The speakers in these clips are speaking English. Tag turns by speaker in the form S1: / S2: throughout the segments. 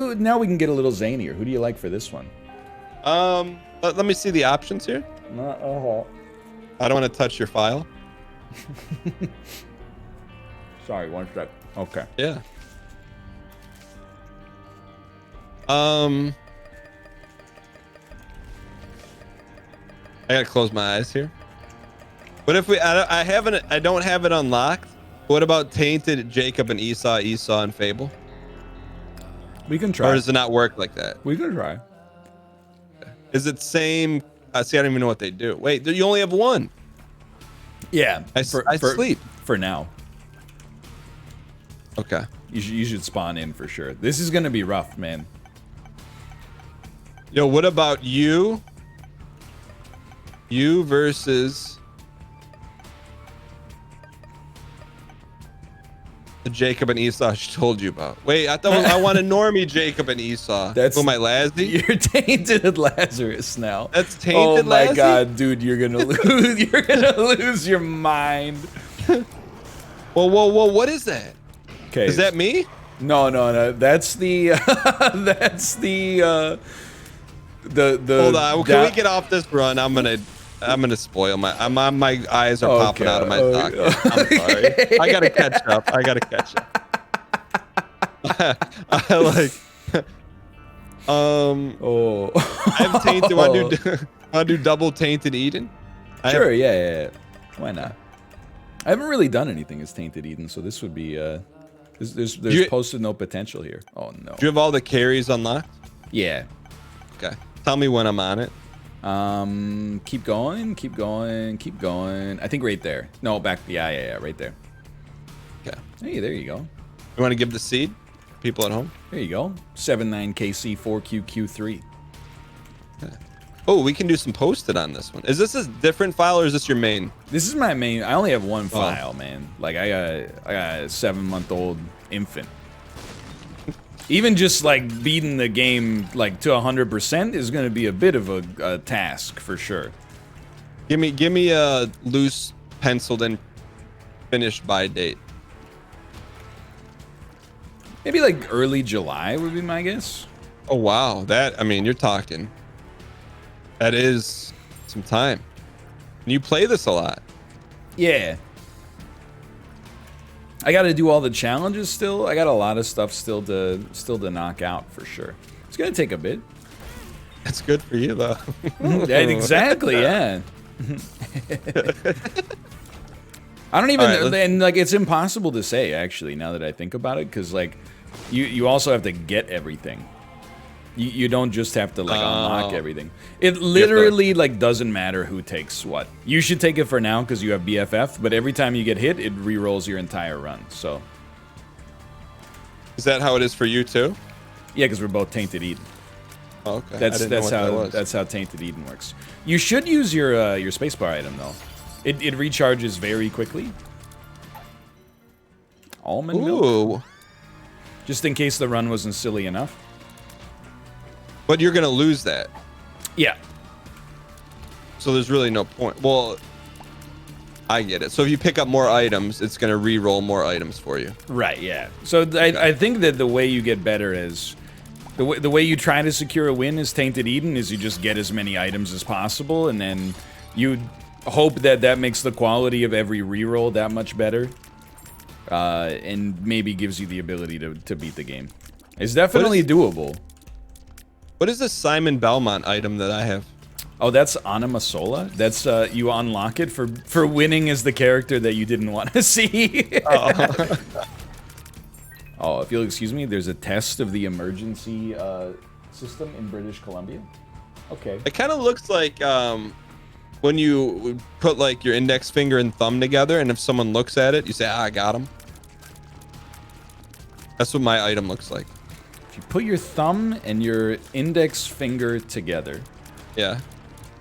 S1: Now we can get a little zanier. Who do you like for this one?
S2: Let me see the options here. I don't want to touch your file.
S1: Sorry, one sec. Okay.
S2: Yeah. I gotta close my eyes here. What if I don't have it unlocked. What about Tainted, Jacob and Esau and Fable?
S1: We can try.
S2: Or does it not work like that?
S1: We can try.
S2: Is it same? See, I don't even know what they do. Wait, you only have one.
S1: Yeah.
S2: I sleep.
S1: For now.
S2: Okay.
S1: You should spawn in for sure. This is gonna be rough, man.
S2: Yo, what about you? You versus the Jacob and Esau she told you about. Wait, I thought I want a normie Jacob and Esau.
S1: That's
S2: who am I, Lassie?
S1: You're Tainted Lazarus now.
S2: That's Tainted
S1: Lassie? Oh my
S2: Lassie?
S1: god, dude, you're gonna lose. You're gonna lose your mind.
S2: Whoa, what is that?
S1: Okay.
S2: Is that me?
S1: No. That's the. That's the.
S2: Hold on. Can we get off this run? I'm gonna spoil my eyes are popping out of my socket. I'm sorry. I gotta catch up. I like.
S1: Oh.
S2: I have tainted. Want to do double Tainted Eden?
S1: Sure. Yeah. Why not? I haven't really done anything as Tainted Eden, so this would be. There's posted no potential here. Oh no.
S2: Do you have all the carries unlocked?
S1: Yeah.
S2: Okay. Tell me when I'm on it.
S1: Keep going. I think right there. No, back. Yeah, right there.
S2: Okay.
S1: Hey, there you go.
S2: You want to give the seed? People at home?
S1: There you go. 79KC4QQ3.
S2: Okay. Oh, we can do some posted on this one. Is this a different file or is this your main?
S1: This is my main. I only have one file, man. Like I got a 7-month-old infant. Even just like beating the game like to 100% is going to be a bit of a task for sure.
S2: Give me a loose penciled and finished by date.
S1: Maybe like early July would be my guess.
S2: Oh wow, you're talking. That is some time. And you play this a lot.
S1: Yeah. I got to do all the challenges still. I got a lot of stuff still to knock out for sure. It's gonna take a bit.
S2: That's good for you though.
S1: Exactly. Yeah. I don't even. Right, and like it's impossible to say actually now that I think about it, because like you also have to get everything. You don't just have to like unlock everything. It literally like doesn't matter who takes what. You should take it for now because you have BFF, but every time you get hit, it re-rolls your entire run. So
S2: is that how it is for you too?
S1: Yeah, because we're both Tainted Eden.
S2: Oh, okay.
S1: That's how Tainted Eden works. You should use your spacebar item though. It recharges very quickly. Almond milk. Just in case the run wasn't silly enough.
S2: But you're gonna lose that.
S1: Yeah.
S2: So there's really no point. Well, I get it. So if you pick up more items, it's gonna re-roll more items for you.
S1: Right. Yeah. So I think that the way you get better is the way you try to secure a win as Tainted Eden is you just get as many items as possible, and then you hope that makes the quality of every re-roll that much better, and maybe gives you the ability to beat the game. It's definitely doable.
S2: What is this Simon Belmont item that I have?
S1: Oh, that's Anima Sola. That's you unlock it for winning as the character that you didn't want to see. Oh, if you'll excuse me, there's a test of the emergency system in British Columbia. Okay.
S2: It kind of looks like when you put like your index finger and thumb together, and if someone looks at it, you say, I got him. That's what my item looks like.
S1: If you put your thumb and your index finger together.
S2: Yeah.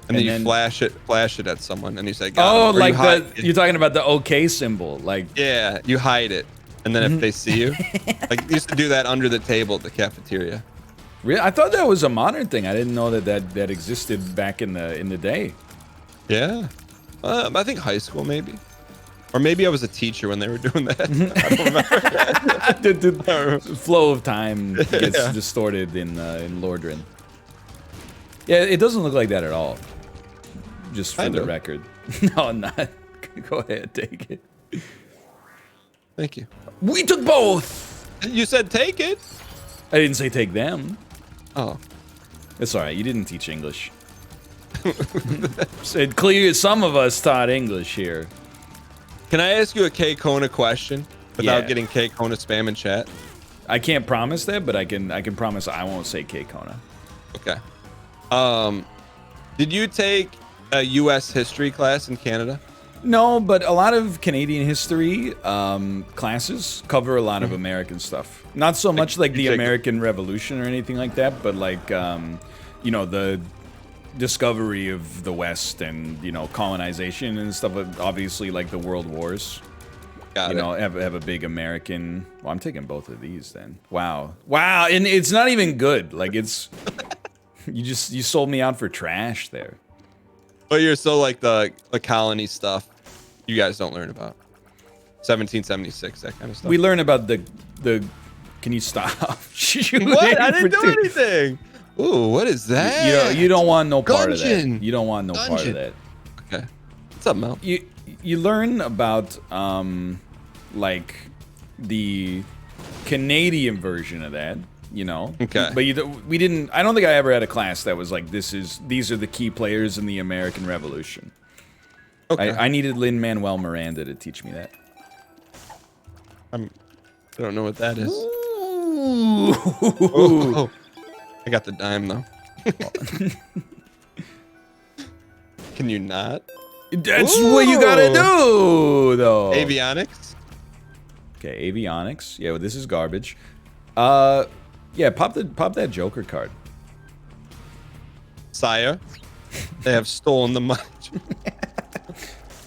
S2: And then you flash it at someone, and you say,
S1: "Oh, like you're talking about the OK symbol, like."
S2: Yeah, you hide it, and then if they see you, like you used to do that under the table at the cafeteria.
S1: Really, I thought that was a modern thing. I didn't know that existed back in the day.
S2: Yeah, I think high school maybe. Or maybe I was a teacher when they were doing that. I don't remember.
S1: The flow of time gets distorted in Lordran. Yeah, it doesn't look like that at all. Just for the record. No, I'm not. Go ahead, take it.
S2: Thank you.
S1: We took both!
S2: You said take it.
S1: I didn't say take them.
S2: Oh.
S1: It's alright, you didn't teach English. Said clear, some of us taught English here.
S2: Can I ask you a K-Kona question without getting K-Kona spam in chat?
S1: I can't promise that, but I can promise I won't say K-Kona.
S2: Okay. Did you take a U.S. history class in Canada?
S1: No, but a lot of Canadian history classes cover a lot of American stuff. Not so much like the American Revolution or anything like that, but like, you know, the discovery of the West and, you know, colonization and stuff. Obviously, like the World Wars.
S2: Got it.
S1: You know, have a big American... Well, I'm taking both of these then. Wow. Wow, and it's not even good. Like, it's... You sold me out for trash there.
S2: But you're so like the colony stuff you guys don't learn about. 1776, that kind of stuff.
S1: We learn about the can you stop?
S2: What? I didn't do anything. Ooh, what is that?
S1: You don't want no part of that. You don't want no part of that.
S2: Okay. What's up, Mel?
S1: You learn about like the Canadian version of that, you know.
S2: Okay.
S1: But we didn't. I don't think I ever had a class that was like these are the key players in the American Revolution. Okay. I needed Lin-Manuel Miranda to teach me that.
S2: I don't know what that is.
S1: Ooh.
S2: Oh. I got the dime though. Can you not?
S1: That's what you gotta do, though.
S2: Avionics.
S1: Okay, avionics. Yeah, well, this is garbage. Yeah, pop that Joker card.
S2: Sire, they have stolen the money.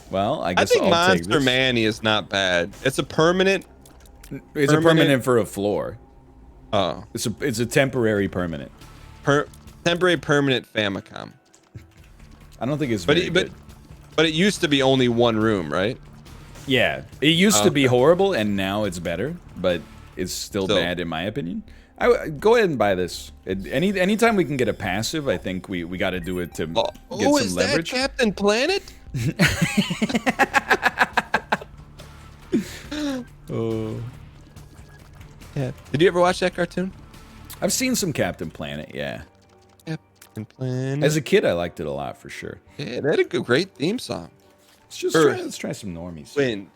S1: Well, I guess
S2: I think
S1: I'll
S2: Monster
S1: take this.
S2: Manny is not bad. It's a permanent.
S1: It's a permanent for a floor.
S2: Oh.
S1: It's a temporary permanent.
S2: Temporary permanent Famicom.
S1: I don't think it's very good.
S2: But it used to be only one room, right?
S1: Yeah, it used to be horrible, and now it's better, but it's still bad in my opinion. Go ahead and buy this. Anytime we can get a passive, I think we got to do it to get some
S2: is
S1: leverage.
S2: That Captain Planet?
S1: Oh.
S2: Yeah. Did you ever watch that cartoon?
S1: I've seen some Captain Planet, yeah.
S2: Captain Planet.
S1: As a kid, I liked it a lot for sure.
S2: Yeah, they had a great theme song.
S1: Let's try some normies.
S2: Wind,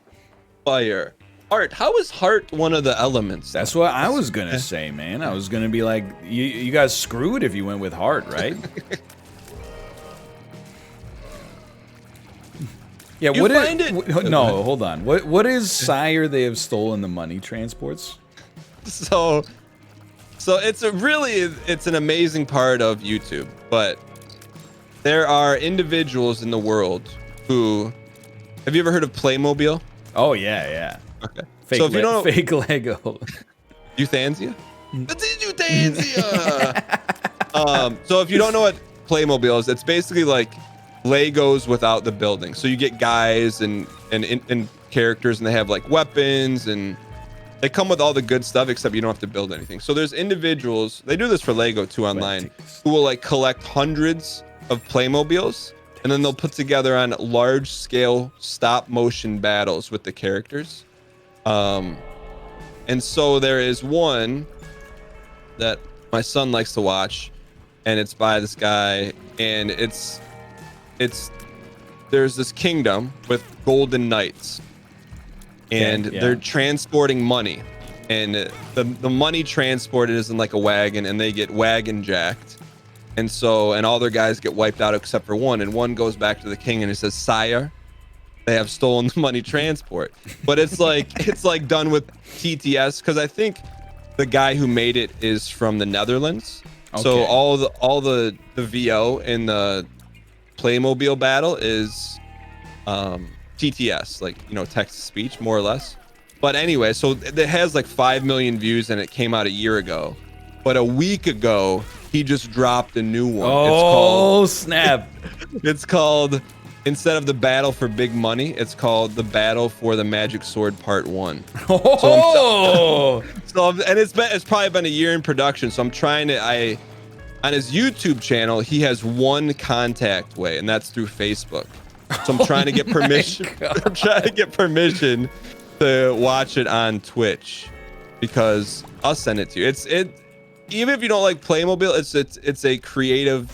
S2: fire, heart. How is heart one of the elements?
S1: That's what I was gonna say, man. I was gonna be like, you guys screwed if you went with heart, right? Yeah. No, hold on. What is Sire? They have stolen the money transports.
S2: So it's it's an amazing part of YouTube, but there are individuals in the world who. Have you ever heard of Playmobil?
S1: Oh yeah.
S2: Okay.
S1: So if you don't know, fake Lego.
S2: Euthanasia? Euthanasia. So if you don't know what Playmobil is, it's basically like Legos without the building. So you get guys and characters, and they have like weapons, and they come with all the good stuff, except you don't have to build anything. So there's individuals, they do this for Lego too online, who will like collect hundreds of Playmobils, and then they'll put together on large scale stop motion battles with the characters. And so there is one that my son likes to watch, and it's by this guy, and there's this kingdom with golden knights, and they're transporting money, and the money transported is in like a wagon, and they get wagon jacked. And all their guys get wiped out except for one, and one goes back to the king and he says, "Sire, they have stolen the money transport." But it's like done with TTS, because I think the guy who made it is from the Netherlands. Okay. So all the VO in the Playmobil battle is TTS, like, you know, text to speech, more or less. But anyway, so it has like 5 million views, and it came out a year ago. But a week ago, he just dropped a new one.
S1: Oh, snap.
S2: It's called instead of the battle for big money, it's called the battle for the magic sword part 1.
S1: Oh!
S2: And it's probably been a year in production, so I'm trying to on his YouTube channel, he has one contact way, and that's through Facebook. So I'm trying to get permission. I'm trying to get permission to watch it on Twitch, because I'll send it to you. Even if you don't like Playmobil, it's a creative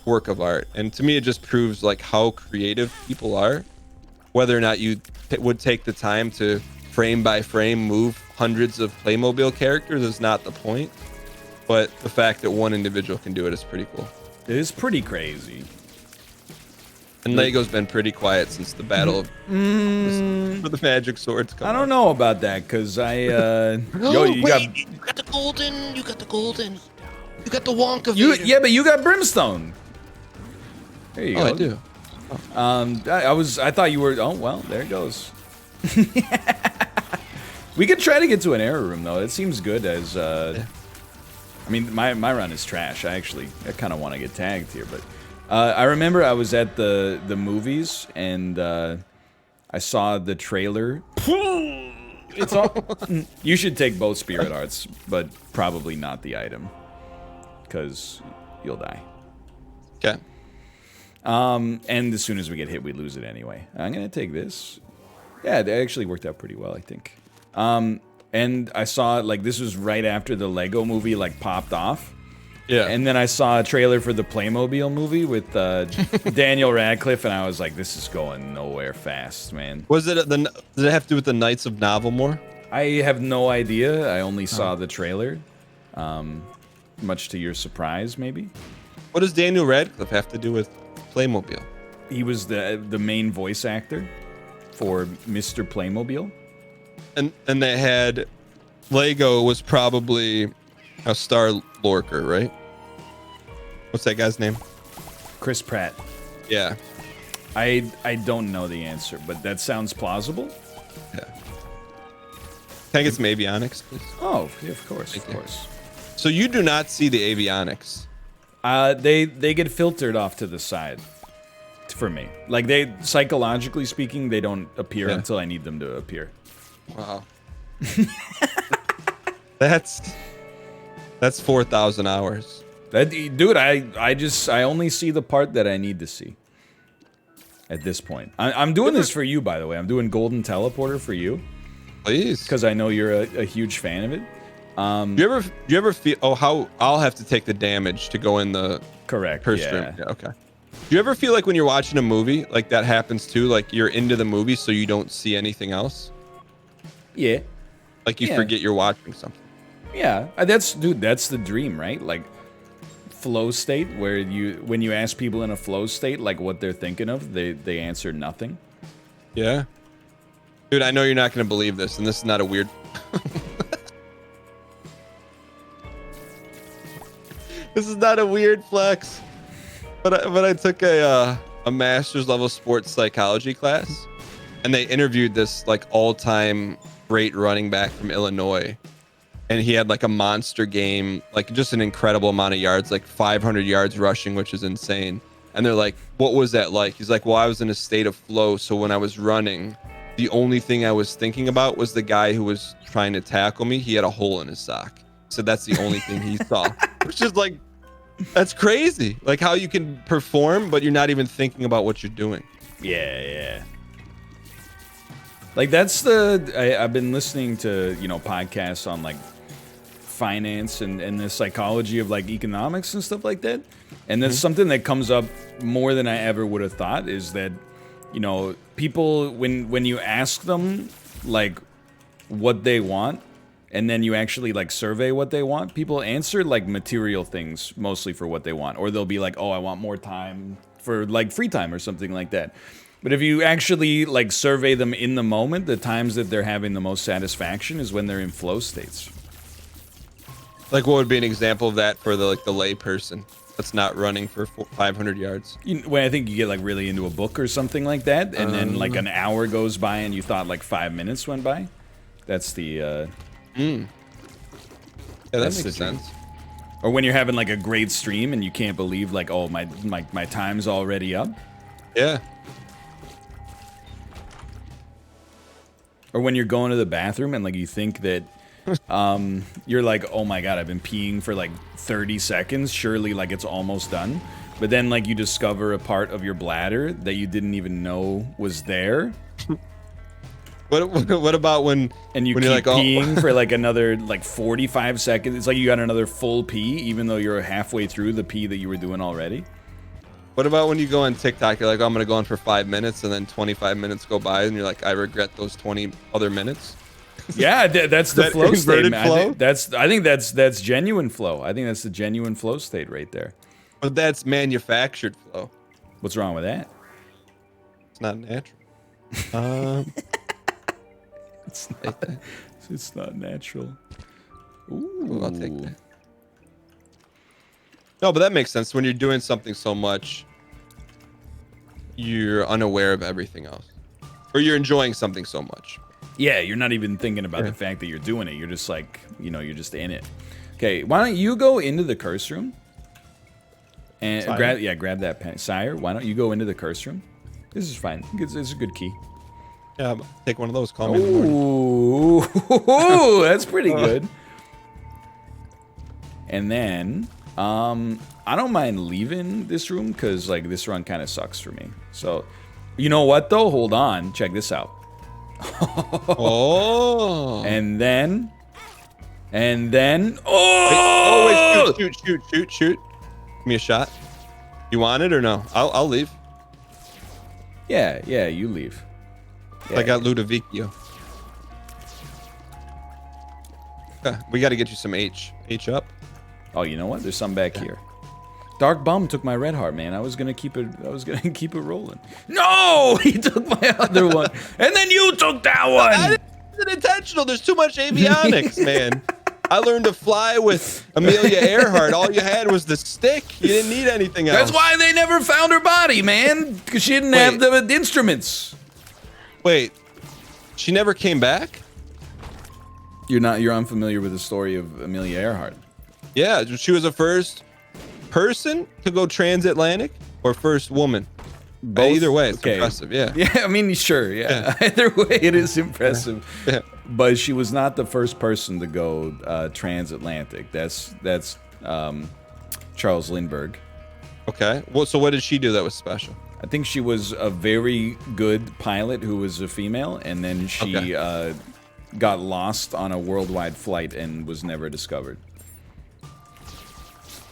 S2: work of art, and to me it just proves like how creative people are. Whether or not you would take the time to frame by frame move hundreds of Playmobil characters is not the point, but the fact that one individual can do it is pretty cool.
S1: It is pretty crazy.
S2: And Lego's been pretty quiet since the battle for the magic swords.
S1: I don't know about that, because you
S2: got the golden, you got the Wonka.
S1: Yeah, but you got brimstone. There you go.
S2: I do.
S1: I thought you were. Oh well, there it goes. We could try to get to an error room though. It seems good as. I mean, my run is trash. I kind of want to get tagged here, but I remember I was at the movies and I saw the trailer. It's all. You should take both spirit arts, but probably not the item, because you'll die.
S2: Okay.
S1: And as soon as we get hit, we lose it anyway. I'm gonna take this. Yeah, it actually worked out pretty well, I think. And I saw like this was right after the Lego movie like popped off. Yeah. And then I saw a trailer for the Playmobil movie with Daniel Radcliffe, and I was like, this is going nowhere fast, man.
S2: Was it did it have to do with the Knights of Novelmore?
S1: I have no idea. I only saw the trailer. Much to your surprise, maybe.
S2: What does Daniel Radcliffe have to do with Playmobil?
S1: He was the main voice actor for Mr. Playmobil.
S2: And they had Lego was probably a Star Lorker, right? What's that guy's name?
S1: Chris Pratt.
S2: Yeah.
S1: I don't know the answer, but that sounds plausible.
S2: Yeah. Can I get some avionics, please?
S1: Oh, yeah, of course, of course.
S2: So you do not see the avionics?
S1: They get filtered off to the side for me. Like they, psychologically speaking, they don't appear until I need them to appear.
S2: Wow. That's 4,000 hours.
S1: Dude, I only see the part that I need to see. At this point, I'm doing this for you, by the way. I'm doing Golden Teleporter for you.
S2: Please,
S1: because I know you're a huge fan of it.
S2: Do you ever feel? Oh, how I'll have to take the damage to go in the
S1: first
S2: stream. Yeah, okay. Do you ever feel like when you're watching a movie, like that happens too? Like you're into the movie, so you don't see anything else?
S1: Yeah.
S2: Like you forget you're watching something.
S1: Yeah, that's the dream, right? Like flow state, where when you ask people in a flow state like what they're thinking of, they answer nothing.
S2: Yeah. Dude, I know you're not gonna believe this, and this is not a weird. This is not a weird flex, but I took a master's level sports psychology class, and they interviewed this like all-time great running back from Illinois, and he had like a monster game, like just an incredible amount of yards, like 500 yards rushing, which is insane. And they're like, what was that like? He's like, well, I was in a state of flow, so when I was running, the only thing I was thinking about was the guy who was trying to tackle me. He had a hole in his sock. So that's the only thing he saw. Which is like, that's crazy. Like how you can perform, but you're not even thinking about what you're doing.
S1: Yeah. Like that's I've been listening to, podcasts on like finance and the psychology of like economics and stuff like that. And that's something that comes up more than I ever would have thought, is that, people, when you ask them like what they want, and then you actually like survey what they want, people answer like material things mostly for what they want. Or they'll be like, oh, I want more time for like free time or something like that. But if you actually like survey them in the moment, the times that they're having the most satisfaction is when they're in flow states.
S2: Like what would be an example of that for the lay person that's not running for 500 yards?
S1: When I think you get like really into a book or something like that, and then like an hour goes by and you thought like 5 minutes went by. That's the
S2: Yeah, that makes sense.
S1: Or when you're having like a great stream and you can't believe like, oh, my time's already up.
S2: Yeah.
S1: Or when you're going to the bathroom and like you think that you're like, oh my god, I've been peeing for like 30 seconds. Surely like it's almost done. But then like you discover a part of your bladder that you didn't even know was there.
S2: What about when
S1: and you
S2: when
S1: keep
S2: you're like,
S1: peeing for like another like 45 seconds? It's like you got another full pee, even though you're halfway through the pee that you were doing already.
S2: What about when you go on TikTok? You're like, oh, I'm gonna go on for 5 minutes, and then 25 minutes go by, and you're like, I regret those 20 other minutes.
S1: Yeah, that's the flow state, man.
S2: Flow?
S1: I think that's genuine flow. I think that's the genuine flow state right there.
S2: But that's manufactured flow.
S1: What's wrong with that?
S2: It's not natural.
S1: It's not natural.
S2: Ooh, I'll take that. No, but that makes sense. When you're doing something so much, you're unaware of everything else, or you're enjoying something so much.
S1: Yeah, you're not even thinking about the fact that you're doing it. You're just like, you're just in it. Okay, why don't you go into the curse room and grab that pen. Sire, why don't you go into the curse room? This is fine. It's a good key.
S2: Yeah, take one of those. Call me in the morning.
S1: Ooh, that's pretty good. And then, I don't mind leaving this room because like this run kind of sucks for me. So, you know what though? Hold on. Check this out.
S2: Oh.
S1: And then.
S2: Oh! Wait, shoot. Give me a shot. You want it or no? I'll leave.
S1: Yeah, you leave. Yeah.
S2: I got Ludovicio. We got to get you some H up.
S1: Oh, you know what? There's some back here. Dark Bum took my red heart, man. I was gonna keep it rolling. No, he took my other one, and then you took that one.
S2: That isn't intentional. There's too much avionics, man. I learned to fly with Amelia Earhart. All you had was the stick. You didn't need anything else.
S1: That's why they never found her body, man. Because she didn't have the instruments.
S2: Wait, she never came back?
S1: You're unfamiliar with the story of Amelia Earhart.
S2: Yeah, she was the first person to go transatlantic or first woman. Both? Either way, it's impressive. Yeah.
S1: Yeah, I mean, sure. Yeah. Either way, it is impressive.
S2: Yeah.
S1: But she was not the first person to go transatlantic. That's Charles Lindbergh.
S2: Okay. Well, so what did she do that was special?
S1: I think she was a very good pilot who was a female, and then she got lost on a worldwide flight and was never discovered.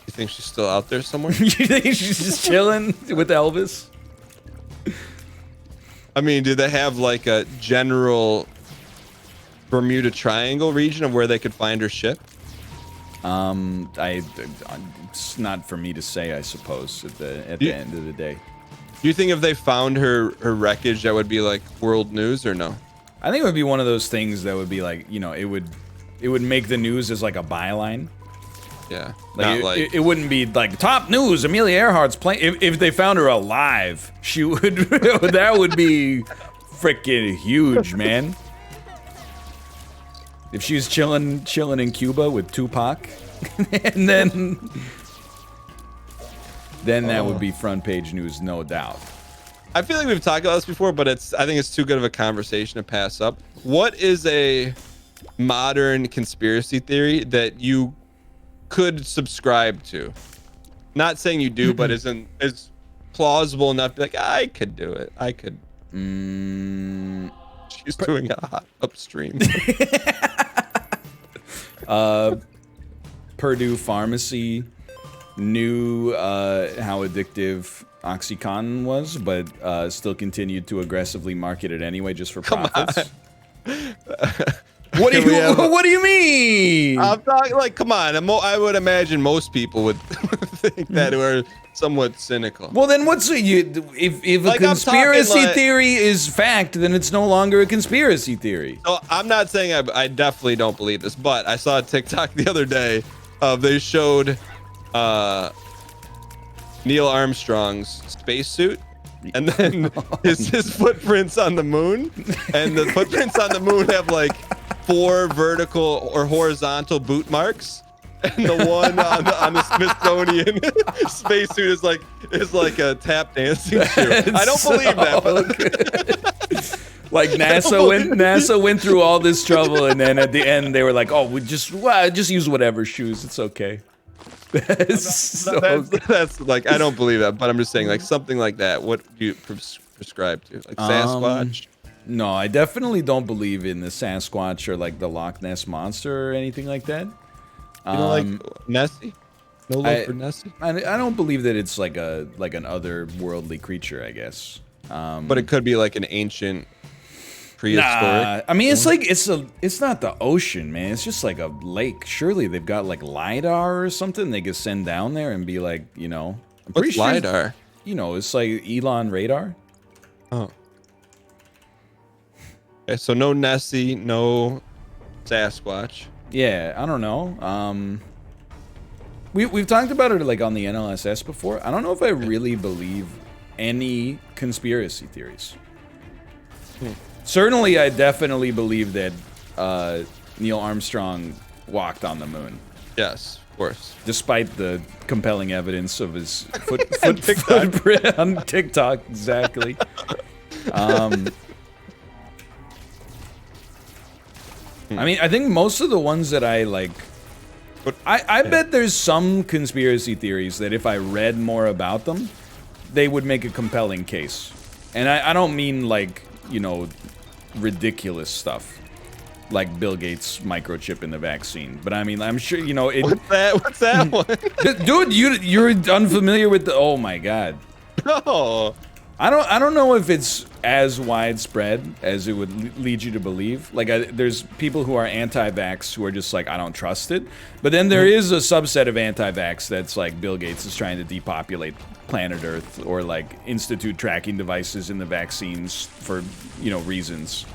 S2: You think she's still out there somewhere?
S1: You think she's just chilling with Elvis?
S2: I mean, do they have like a general Bermuda Triangle region of where they could find her ship?
S1: It's not for me to say, I suppose, at the end of the day.
S2: Do you think if they found her wreckage, that would be like world news or no?
S1: I think it would be one of those things that would be like, it would make the news as like a byline.
S2: Yeah.
S1: Like it wouldn't be like top news. Amelia Earhart's playing. If they found her alive, she would. That would be freaking huge, man. If she's chilling in Cuba with Tupac, and then that would be front page news, no doubt.
S2: I feel like we've talked about this before, but I think it's too good of a conversation to pass up. What is a modern conspiracy theory that you could subscribe to? Not saying you do, but is plausible enough to be like, I could do it. I could. She's doing a hot upstream.
S1: Purdue Pharmacy knew how addictive OxyContin was, but still continued to aggressively market it anyway, just for profits. What do you mean?
S2: I'm talking like, come on. I would imagine most people would think that we're somewhat cynical.
S1: Well, then what's if a conspiracy theory is fact, then it's no longer a conspiracy theory.
S2: So I'm not saying I definitely don't believe this, but I saw a TikTok the other day they showed Neil Armstrong's spacesuit, and then his footprints on the moon, and the footprints on the moon have like 4 vertical or horizontal boot marks, and the one on the Smithsonian spacesuit is like a tap dancing shoe. I don't believe that. But
S1: like NASA went through all this trouble, and then at the end they were like, "Oh, we just use whatever shoes. It's okay."
S2: That's like, I don't believe that, but I'm just saying, like, something like that. What do you prescribe to? Like Sasquatch?
S1: No, I definitely don't believe in the Sasquatch or like the Loch Ness monster or anything like that.
S2: You know, like Nessie? No love for Nessie?
S1: I don't believe that it's like an otherworldly creature, I guess.
S2: But it could be like an ancient prehistoric.
S1: Nah, I mean, it's like it's not the ocean, man. It's just like a lake. Surely they've got like LiDAR or something they could send down there and be like, you know. I'm
S2: What's LiDAR?
S1: You know, it's like Elon radar.
S2: Oh. Okay, so no Nessie, no Sasquatch.
S1: Yeah, I don't know. We've talked about it like on the NLSS before. I don't know if I really believe any conspiracy theories. Certainly, I definitely believe that Neil Armstrong walked on the moon.
S2: Yes, of course.
S1: Despite the compelling evidence of his footprint on TikTok, exactly. I mean, I think most of the ones that I like, I bet there's some conspiracy theories that if I read more about them, they would make a compelling case. And I don't mean like, you know, ridiculous stuff. Like Bill Gates' microchip in the vaccine. But I mean, I'm sure, you know...
S2: What's that one?
S1: Dude, you're unfamiliar with the... Oh my god.
S2: No.
S1: I don't know if it's as widespread as it would lead you to believe. Like, there's people who are anti-vax who are just like, I don't trust it. But then there is a subset of anti-vax that's like Bill Gates is trying to depopulate planet Earth or like institute tracking devices in the vaccines for, you know, reasons.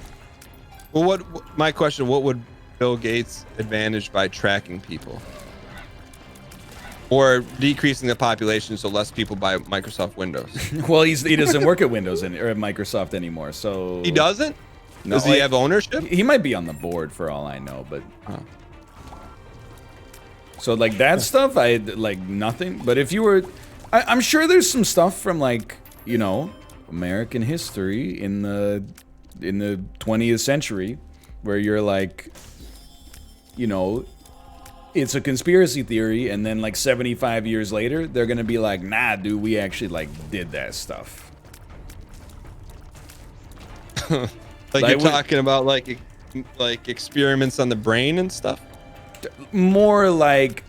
S2: Well, my question, what would Bill Gates advantage by tracking people? Or decreasing the population so less people buy Microsoft Windows?
S1: Well, he doesn't work at Windows or at Microsoft anymore, so...
S2: He doesn't?
S1: No,
S2: does he have ownership?
S1: He might be on the board for all I know, but... So, like, that stuff, I like nothing. But if you were... I'm sure there's some stuff from, like, you know, American history in the 20th century where you're like, you know... It's a conspiracy theory, and then like 75 years later, they're gonna be like, nah, dude, we actually like did that stuff.
S2: like you're talking about like experiments on the brain and stuff?
S1: More like,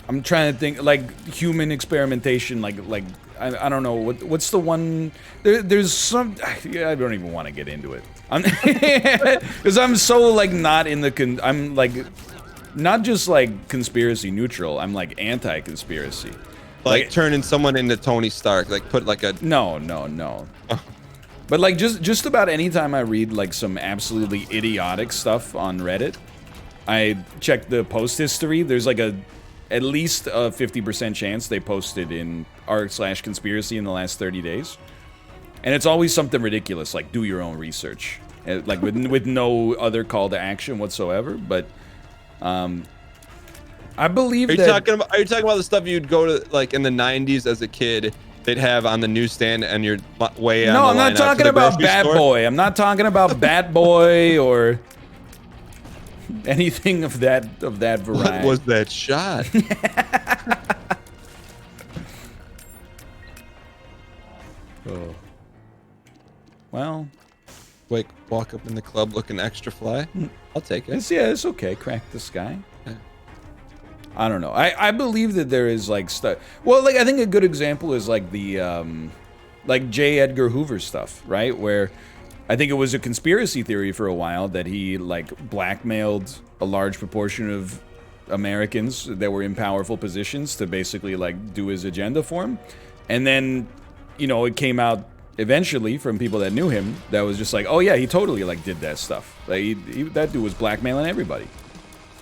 S1: I'm trying to think, like human experimentation, like I don't know, what's the one, there's some, I don't even want to get into it. Because I'm so like not in the, I'm like, not just like conspiracy neutral, I'm like anti-conspiracy.
S2: Like turning someone into Tony Stark, like put like a...
S1: No. Oh. But like just about any time I read like some absolutely idiotic stuff on Reddit, I check the post history. There's like at least a 50% chance they posted in r/conspiracy in the last 30 days. And it's always something ridiculous, like do your own research. Like with no other call to action whatsoever, but I believe
S2: are you talking about the stuff you'd go to like in the 90s as a kid? They'd have on the newsstand and you're way on the line.
S1: No, I'm not talking about Bat Boy. I'm not talking about Bat Boy or anything of that variety.
S2: What was that shot?
S1: Oh. Well,
S2: walk up in the club looking extra fly. I'll take it.
S1: It's okay. Crack the sky. Yeah. I don't know. I believe that there is like stuff. Well, like I think a good example is like the like J. Edgar Hoover stuff, right? Where I think it was a conspiracy theory for a while that he like blackmailed a large proportion of Americans that were in powerful positions to basically like do his agenda for him, and then you know it came out eventually from people that knew him that was just like, oh yeah, he totally like did that stuff. Like that dude was blackmailing everybody.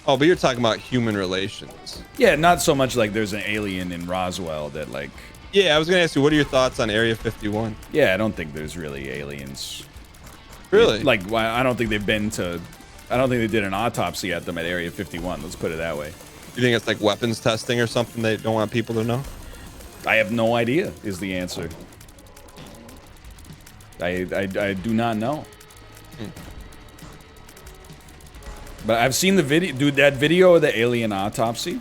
S2: Oh, but you're talking about human relations.
S1: Yeah, not so much like there's an alien in Roswell that like...
S2: Yeah, I was going to ask you, what are your thoughts on Area 51?
S1: Yeah, I don't think there's really aliens.
S2: Really?
S1: Like, I don't think they've been to I don't think they did an autopsy at them at Area 51. Let's put it that way.
S2: You think it's like weapons testing or something they don't want people to know?
S1: I have no idea is the answer. I do not know. But I've seen the video, dude. That video of the alien autopsy.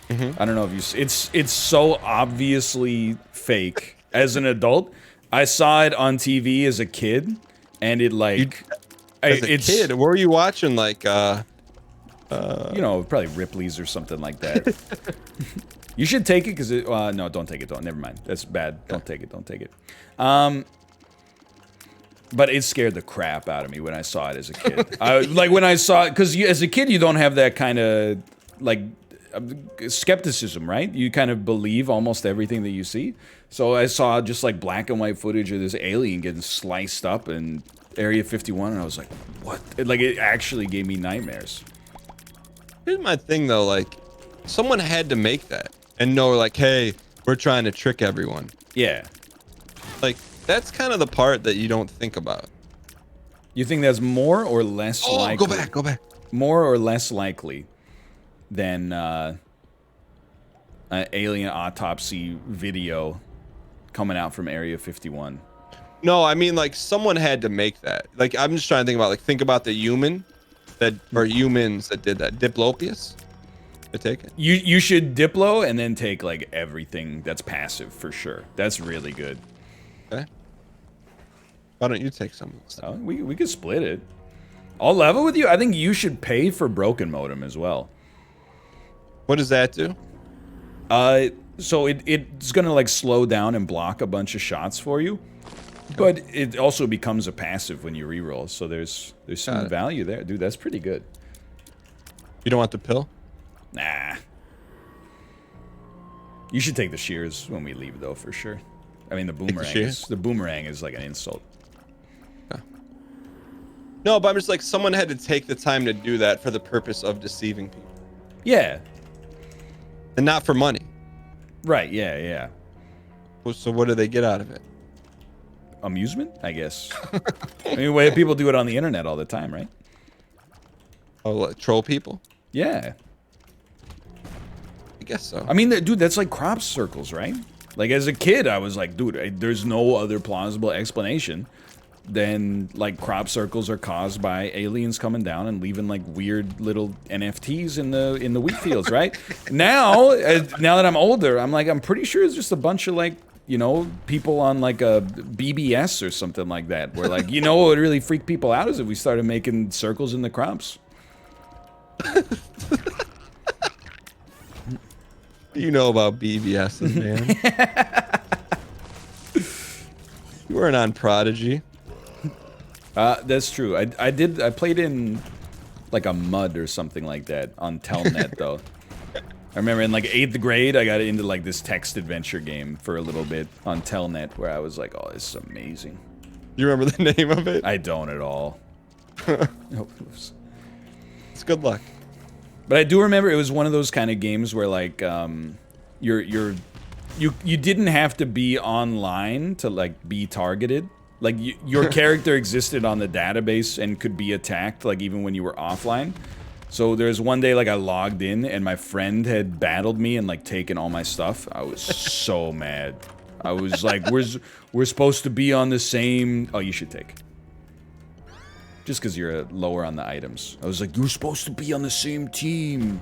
S1: I don't know if you. It's so obviously fake. As an adult, I saw it on TV as a kid, and it like.
S2: As a kid, what were you watching? Like,
S1: you know, probably Ripley's or something like that. You should take it because no, don't take it. Don't. Never mind. That's bad. Don't take it. Don't take it. But it scared the crap out of me when I saw it as a kid. Like when I saw it, because as a kid you don't have that kind of like skepticism, right? You kind of believe almost everything that you see. So I saw just like black and white footage of this alien getting sliced up in Area 51, and I was like, what? Like it actually gave me nightmares.
S2: Here's my thing though, like someone had to make that and know like, hey, we're trying to trick everyone.
S1: Yeah.
S2: Like that's kind of the part that you don't think about.
S1: You think that's more or less likely?
S2: Go back.
S1: More or less likely than an alien autopsy video coming out from Area 51.
S2: No, I mean like someone had to make that. Like I'm just trying to think about like think about the human that or humans that did that. Diplopius to take it.
S1: You should Diplo and then take like everything that's passive for sure. That's really good.
S2: Okay. Why don't you take some of this stuff?
S1: We could split it. I'll level with you. I think you should pay for broken modem as well.
S2: What does that do?
S1: So it's gonna like slow down and block a bunch of shots for you, but it also becomes a passive when you reroll. So there's some value there, dude. That's pretty good.
S2: You don't want the pill?
S1: Nah. You should take the shears when we leave, though, for sure. I mean, the boomerang is like an insult.
S2: No, but I'm just like someone had to take the time to do that for the purpose of deceiving people.
S1: Yeah.
S2: And not for money.
S1: Right, yeah.
S2: Well, so what do they get out of it?
S1: Amusement, I guess. I mean, way people do it on the internet all the time, right?
S2: Oh, like, troll people?
S1: Yeah.
S2: I guess so.
S1: I mean, dude, that's like crop circles, right? Like, as a kid, I was like, dude, there's no other plausible explanation than, like, crop circles are caused by aliens coming down and leaving, like, weird little NFTs in the wheat fields, right? Now that I'm older, I'm like, I'm pretty sure it's just a bunch of, like, you know, people on, like, a BBS or something like that, where, like, you know what would really freak people out is if we started making circles in the crops.
S2: You know about BBSs, man. You weren't on Prodigy.
S1: That's true. I played in like a mud or something like that on Telnet though. I remember in like 8th grade I got into like this text adventure game for a little bit on Telnet where I was like, oh, this is amazing.
S2: You remember the name of it?
S1: I don't at all.
S2: It's good luck.
S1: But I do remember it was one of those kind of games where like you didn't have to be online to like be targeted. Like, your character existed on the database and could be attacked, like, even when you were offline. So there's one day, like, I logged in, and my friend had battled me and, like, taken all my stuff. I was so mad. I was like, we're supposed to be on the same... Oh, you should take. Just because you're lower on the items. I was like, you're supposed to be on the same team.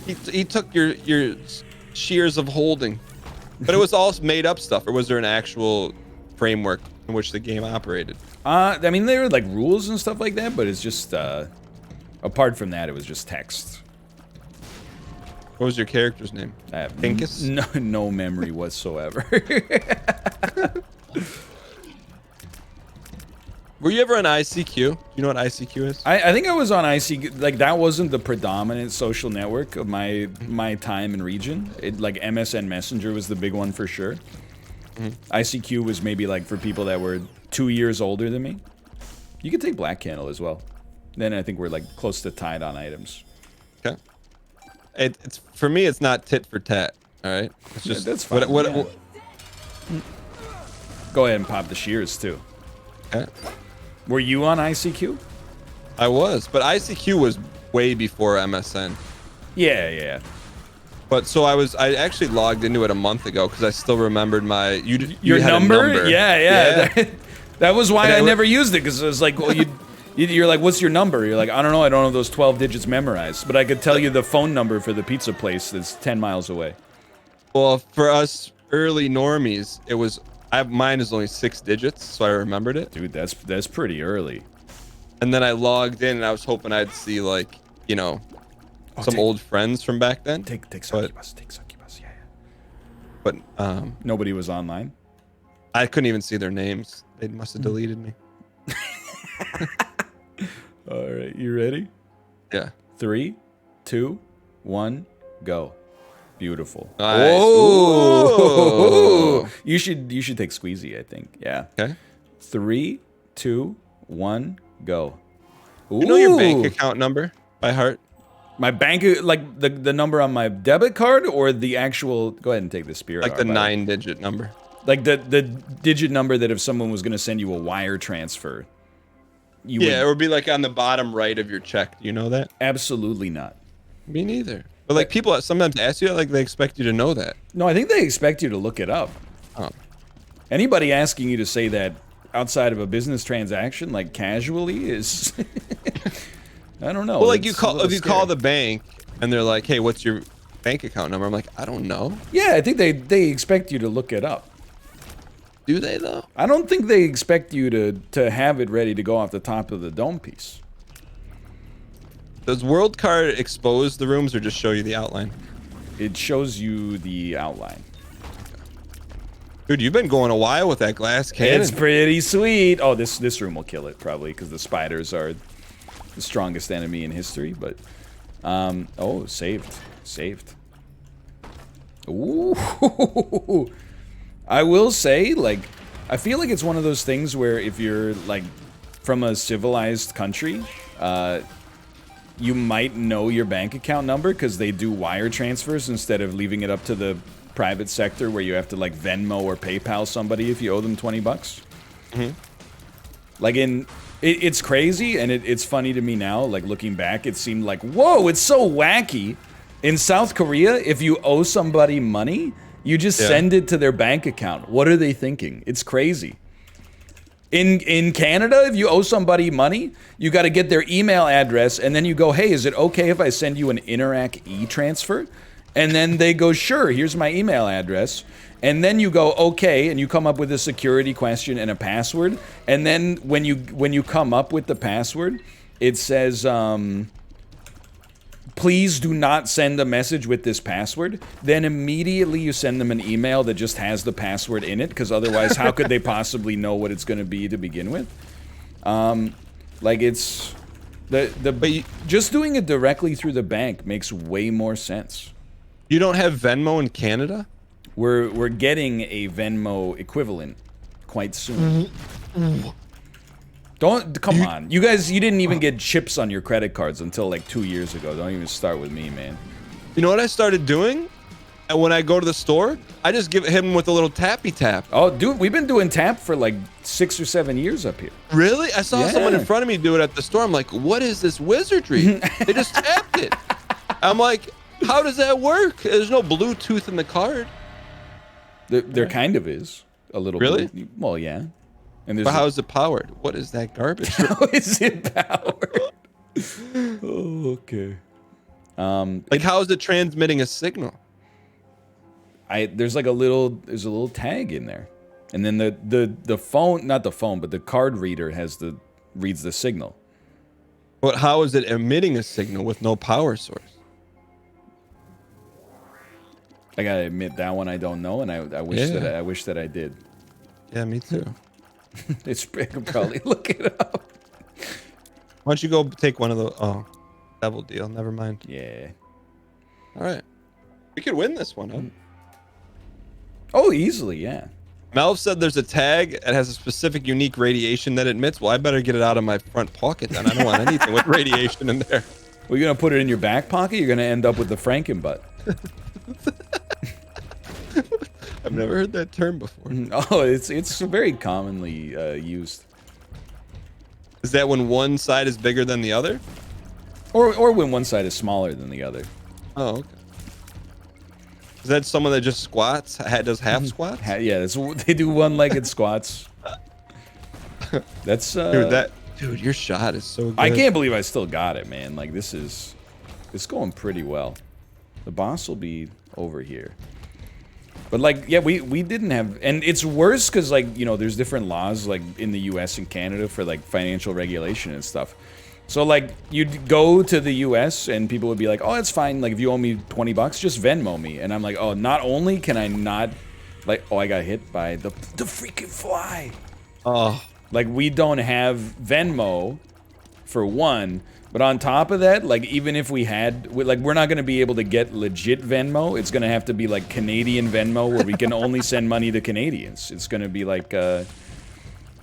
S2: He took your shears of holding. But it was all made up stuff, or was there an actual framework in which the game operated?
S1: I mean, there were like rules and stuff like that, but it's just, apart from that, it was just text.
S2: What was your character's name? Pinkus?
S1: No memory whatsoever.
S2: Were you ever on ICQ? You know what ICQ is?
S1: I think I was on ICQ. Like, that wasn't the predominant social network of my time and region. Like, MSN Messenger was the big one for sure. ICQ was maybe, like, for people that were 2 years older than me. You could take Black Candle as well. Then I think we're, like, close to tied on items.
S2: Okay. It's for me, it's not tit for tat, all right? It's just...
S1: Yeah, that's fine.
S2: What,
S1: Go ahead and pop the shears, too.
S2: Okay.
S1: Were you on ICQ?
S2: I was, but ICQ was way before MSN.
S1: Yeah, yeah.
S2: But so I actually logged into it a month ago because I still remembered
S1: your
S2: had
S1: number?
S2: A number.
S1: Yeah. That was why I never used it, because it was like, well, you're like, what's your number? You're like, I don't know. I don't have those 12 digits memorized, but I could tell you the phone number for the pizza place that's 10 miles away.
S2: Well, for us early normies, mine is only 6 digits, so I remembered it.
S1: Dude, that's pretty early.
S2: And then I logged in, and I was hoping I'd see, like, you know, some old friends from back then.
S1: Take succubus, take succubus, yeah.
S2: But
S1: nobody was online.
S2: I couldn't even see their names. They must have deleted me.
S1: All right, you ready?
S2: Yeah.
S1: 3, 2, 1, go. Beautiful.
S2: Nice.
S1: Oh, you should take Squeezy, I think. Yeah.
S2: Okay.
S1: 3, 2, 1, go. Ooh.
S2: You know your bank account number by heart?
S1: My bank, like the number on my debit card, or the actual? Go ahead and take the spirit.
S2: Like the 9-digit number.
S1: Like the digit number that if someone was going to send you a wire transfer,
S2: it would be like on the bottom right of your check. Do you know that?
S1: Absolutely not.
S2: Me neither. But like people sometimes ask you, like they expect you to know that.
S1: No, I think they expect you to look it up.
S2: Oh.
S1: Anybody asking you to say that outside of a business transaction, like casually, is I don't know.
S2: Well, like if you call the bank and they're like, "Hey, what's your bank account number?" I'm like, "I don't know."
S1: Yeah, I think they expect you to look it up.
S2: Do they though?
S1: I don't think they expect you to have it ready to go off the top of the dome piece.
S2: Does World Card expose the rooms or just show you the outline?
S1: It shows you the outline.
S2: Dude, you've been going a while with that glass cannon.
S1: It's pretty sweet. Oh, this room will kill it probably because the spiders are the strongest enemy in history. But oh, saved. Ooh. I will say, like, I feel like it's one of those things where if you're like from a civilized country, you might know your bank account number because they do wire transfers instead of leaving it up to the private sector where you have to like Venmo or PayPal somebody if you owe them 20 bucks.
S2: Mm-hmm.
S1: Like it's crazy, and it's funny to me now, like looking back, it seemed like, whoa, it's so wacky. In South Korea, if you owe somebody money, you just send it to their bank account. What are they thinking? It's crazy. In Canada, if you owe somebody money, you got to get their email address, and then you go, hey, is it okay if I send you an Interac e-transfer? And then they go, sure, here's my email address. And then you go, okay, and you come up with a security question and a password. And then when you come up with the password, it says, please do not send a message with this password. Then immediately you send them an email that just has the password in it, because otherwise how could they possibly know what it's going to be to begin with? Like it's just doing it directly through the bank makes way more sense.
S2: You don't have Venmo in Canada?
S1: We're getting a Venmo equivalent quite soon. Come on. You guys, you didn't even get chips on your credit cards until like 2 years ago. Don't even start with me, man.
S2: You know what I started doing? And when I go to the store, I just hit him with a little tappy tap.
S1: Oh, dude, we've been doing tap for like 6 or 7 years up here.
S2: Really? I saw someone in front of me do it at the store. I'm like, what is this wizardry? They just tapped it. I'm like, how does that work? There's no Bluetooth in the card.
S1: There kind of is a little
S2: Really?
S1: bit. Well, yeah. And
S2: But how is it powered? What is that garbage?
S1: How is it powered? Oh, okay.
S2: Like, how is it transmitting a signal?
S1: There's a little tag in there, and then the phone, not the phone, but the card reader reads the signal.
S2: But how is it emitting a signal with no power source?
S1: I gotta admit that one I don't know, and I wish that I did.
S2: Yeah, me too.
S1: I could probably look it up.
S2: Why don't you go take one of those? Oh, devil deal. Never mind.
S1: Yeah.
S2: All right. We could win this one, huh?
S1: Oh, easily, yeah.
S2: Melv said there's a tag that has a specific unique radiation that it emits. Well, I better get it out of my front pocket then. I don't want anything with radiation in there.
S1: Well, you're gonna put it in your back pocket? You're gonna end up with the Frankenbutt.
S2: I've never heard that term before.
S1: Oh, it's very commonly used.
S2: Is that when one side is bigger than the other?
S1: Or when one side is smaller than the other.
S2: Oh, okay. Is that someone that just squats? Does half squats?
S1: Yeah, they do one-legged squats. That's
S2: dude, your shot is so good.
S1: I can't believe I still got it, man. Like it's going pretty well. The boss will be over here. But like, yeah, we didn't have, and it's worse because like, you know, there's different laws like in the US and Canada for like financial regulation and stuff. So like, you'd go to the US and people would be like, oh, it's fine. Like if you owe me 20 bucks, just Venmo me. And I'm like, oh, not only can I not, like, oh, I got hit by the freaking fly.
S2: Oh.
S1: Like we don't have Venmo for one. But on top of that, like, even if we had, like, we're not going to be able to get legit Venmo. It's going to have to be, like, Canadian Venmo, where we can only send money to Canadians. It's going to be, like,
S2: It's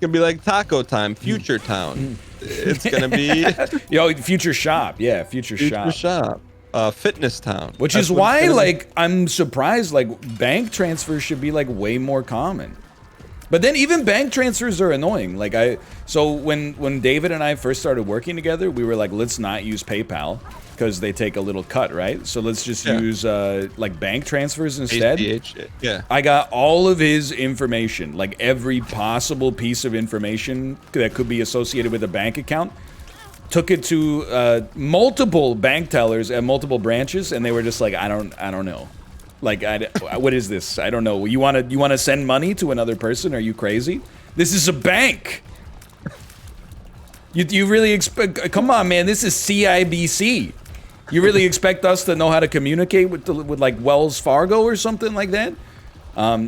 S2: going to be like Taco Time, Future Town. It's going to be...
S1: Yo, Future Shop. Yeah, Future Shop.
S2: Future Shop. Fitness Town.
S1: Which is why, like, I'm surprised, like, bank transfers should be, like, way more common. But then even bank transfers are annoying. Like so when David and I first started working together, we were like, let's not use PayPal because they take a little cut, right? So let's just use like bank transfers instead.
S2: ACH, yeah.
S1: I got all of his information, like every possible piece of information that could be associated with a bank account. Took it to multiple bank tellers at multiple branches, and they were just like, I don't know. Like, what is this? I don't know. You wanna send money to another person? Are you crazy? This is a bank. You really expect? Come on, man. This is CIBC. You really expect us to know how to communicate with like Wells Fargo or something like that?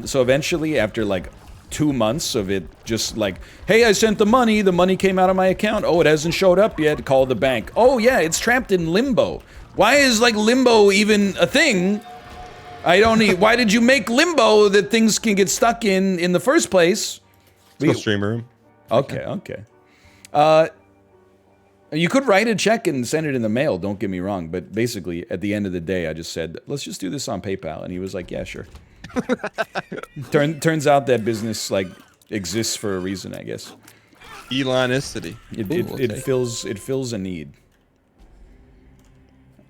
S1: So eventually, after like 2 months of it, just like, hey, I sent the money came out of my account. Oh, it hasn't showed up yet. Call the bank. Oh yeah, it's trapped in limbo. Why is like limbo even a thing? Why did you make limbo that things can get stuck in the first place?
S2: Go stream room.
S1: Okay. You could write a check and send it in the mail, don't get me wrong, but basically, at the end of the day, I just said, let's just do this on PayPal, and he was like, yeah, sure. Turns out that business, like, exists for a reason, I guess.
S2: Elonicity.
S1: It fills a need.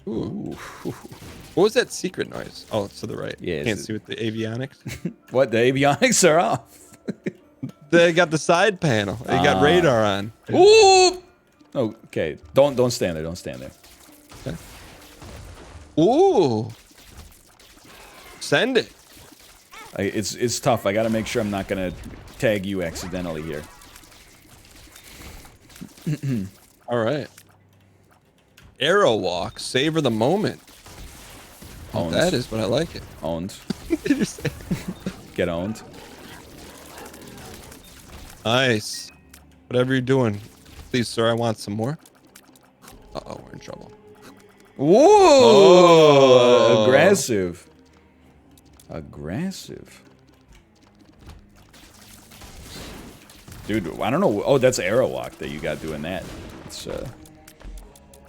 S2: Ooh. What was that secret noise? Oh, it's to the right.
S1: Yeah.
S2: Can't see with the avionics.
S1: What? The avionics are off.
S2: They got the side panel. They got radar on.
S1: Ooh! Okay. Don't stand there. Don't stand there.
S2: Okay. Ooh. Send it.
S1: It's tough. I gotta make sure I'm not gonna tag you accidentally here.
S2: All right. Arrow walk. Savor the moment.
S1: Owned.
S2: That is what I like it.
S1: Owned.
S2: Did you say?
S1: Get owned.
S2: Nice. Whatever you're doing. Please, sir, I want some more. Uh-oh, we're in trouble.
S1: Whoa!
S2: Oh.
S1: Aggressive. Aggressive. Dude, I don't know. Oh, that's arrow walk that you got doing that. It's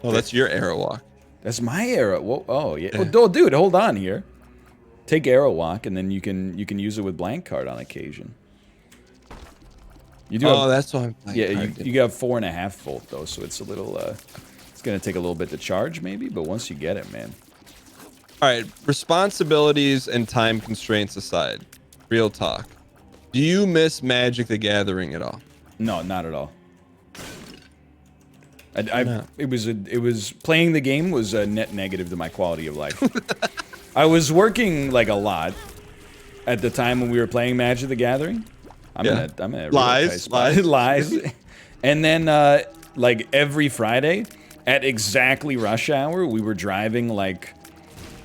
S2: Oh, that's your arrow walk.
S1: That's my arrow. Whoa, oh, yeah. Oh, dude, hold on here. Take arrow walk, and then you can use it with blank card on occasion. You do.
S2: Oh, that's why I'm playing.
S1: Yeah, you got 4.5 volt though, so it's a little. It's gonna take a little bit to charge, maybe, but once you get it, man.
S2: All right, responsibilities and time constraints aside, real talk. Do you miss Magic the Gathering at all?
S1: No, not at all. It was playing the game was a net negative to my quality of life. I was working like a lot at the time when we were playing Magic the Gathering. I'm in a
S2: lies.
S1: And then like every Friday at exactly rush hour, we were driving like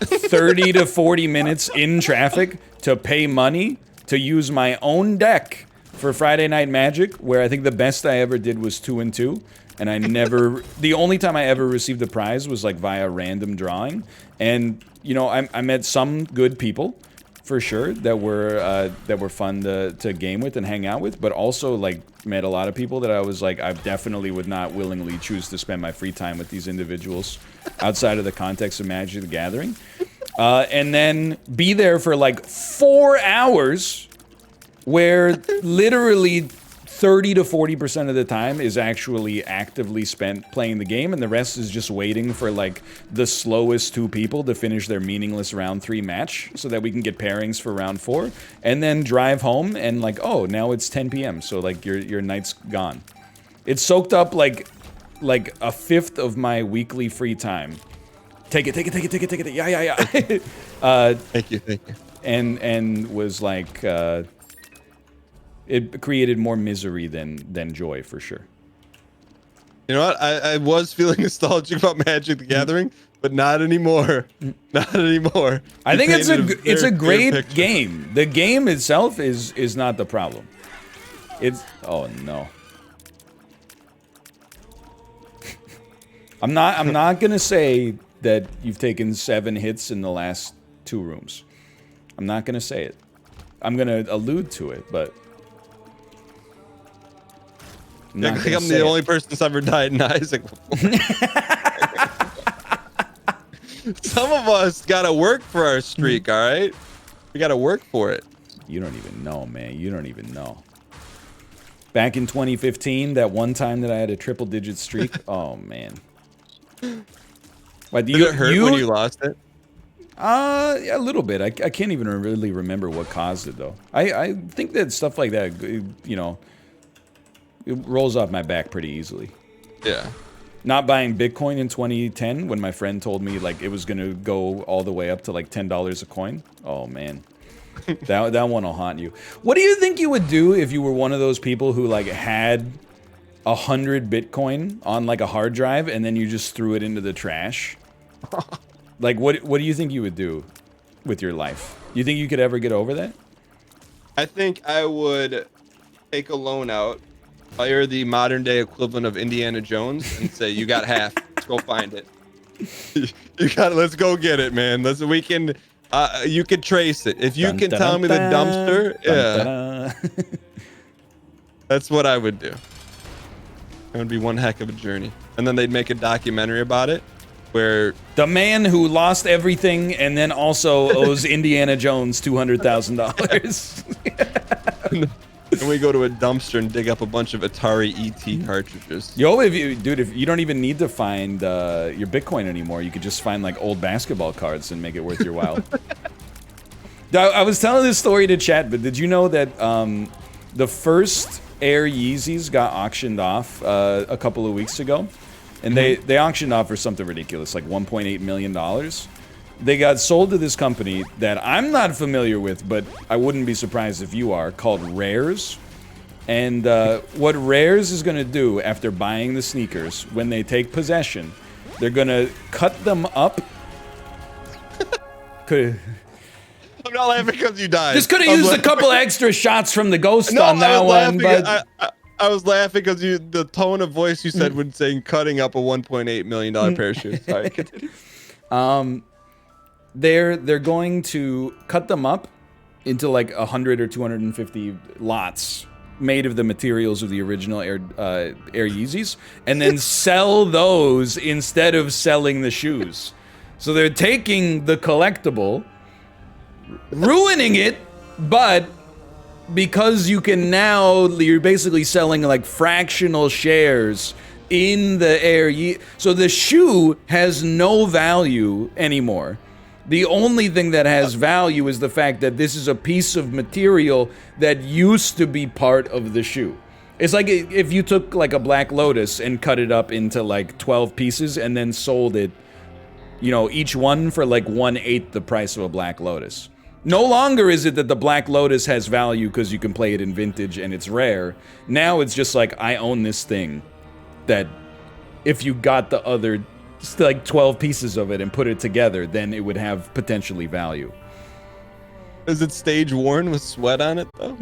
S1: 30 to 40 minutes in traffic to pay money to use my own deck for Friday Night Magic, where I think the best I ever did was 2-2. And I never, the only time I ever received a prize was like via random drawing. And, you know, I met some good people, for sure, that were fun to game with and hang out with, but also like met a lot of people that I was like, I definitely would not willingly choose to spend my free time with these individuals outside of the context of Magic the Gathering. And then be there for like 4 hours where literally 30 to 40% of the time is actually actively spent playing the game, and the rest is just waiting for like the slowest 2 people to finish their meaningless round 3 match so that we can get pairings for round 4, and then drive home and like, oh, now it's 10 p.m. so like your night's gone. It's soaked up like a fifth of my weekly free time. Take it. Yeah.
S2: Thank you.
S1: And was like, it created more misery than joy for sure.
S2: You know what? I was feeling nostalgic about Magic the Gathering, but not anymore. Not anymore.
S1: I think it's a great game. The game itself is not the problem. It's oh no. I'm not gonna say that you've taken 7 hits in the last 2 rooms. I'm not gonna say it. I'm gonna allude to it, but
S2: I'm the only person that's ever died in Isaac before. Some of us gotta work for our streak, all right? We gotta work for it.
S1: You don't even know, man. You don't even know. Back in 2015, that one time that I had a triple-digit streak, oh man. But
S2: Did it hurt when you lost it?
S1: Yeah, a little bit. I can't even really remember what caused it though. I think that stuff like that, you know, it rolls off my back pretty easily.
S2: Yeah. Not
S1: buying Bitcoin in 2010 when my friend told me like it was gonna go all the way up to like $10 a coin. Oh man. that one will haunt you. What do you think you would do if you were one of those people who like had 100 Bitcoin on like a hard drive and then you just threw it into the trash? Like what do you think you would do with your life? You think you could ever get over that?
S2: I think I would take a loan out, hire the modern day equivalent of Indiana Jones, and say, "You got half. Let's go find it. You got. Let's go get it, man. We can. You can trace it if you can tell me the dumpster. Yeah, that's what I would do. It would be one heck of a journey. And then they'd make a documentary about it, where
S1: the man who lost everything and then also owes Indiana Jones $200,000.
S2: And we go to a dumpster and dig up a bunch of Atari ET cartridges.
S1: Yo, if you don't even need to find your Bitcoin anymore, you could just find like old basketball cards and make it worth your while. I was telling this story to chat, but did you know that the first Air Yeezys got auctioned off a couple of weeks ago? And they auctioned off for something ridiculous, like $1.8 million. They got sold to this company that I'm not familiar with, but I wouldn't be surprised if you are, called Rares. And what Rares is going to do after buying the sneakers, when they take possession, they're going to cut them up.
S2: I'm not laughing because you died.
S1: Just could have used a couple extra shots from the ghost on that one, but...
S2: I was laughing because the tone of voice you said when saying cutting up a $1.8 million pair of shoes. Sorry.
S1: They're going to cut them up into like 100 or 250 lots made of the materials of the original Air Yeezys, and then sell those instead of selling the shoes. So they're taking the collectible, ruining it, but because you can now, you're basically selling like fractional shares in the Air Yeezy. So the shoe has no value anymore. The only thing that has value is the fact that this is a piece of material that used to be part of the shoe. It's like if you took like a Black Lotus and cut it up into like 12 pieces and then sold it, you know, each one for like 1/8 the price of a Black Lotus. No longer is it that the Black Lotus has value because you can play it in vintage and it's rare. Now it's just like, I own this thing that if you got the other like 12 pieces of it and put it together, then it would have potentially value.
S2: Is it stage worn with sweat on it though?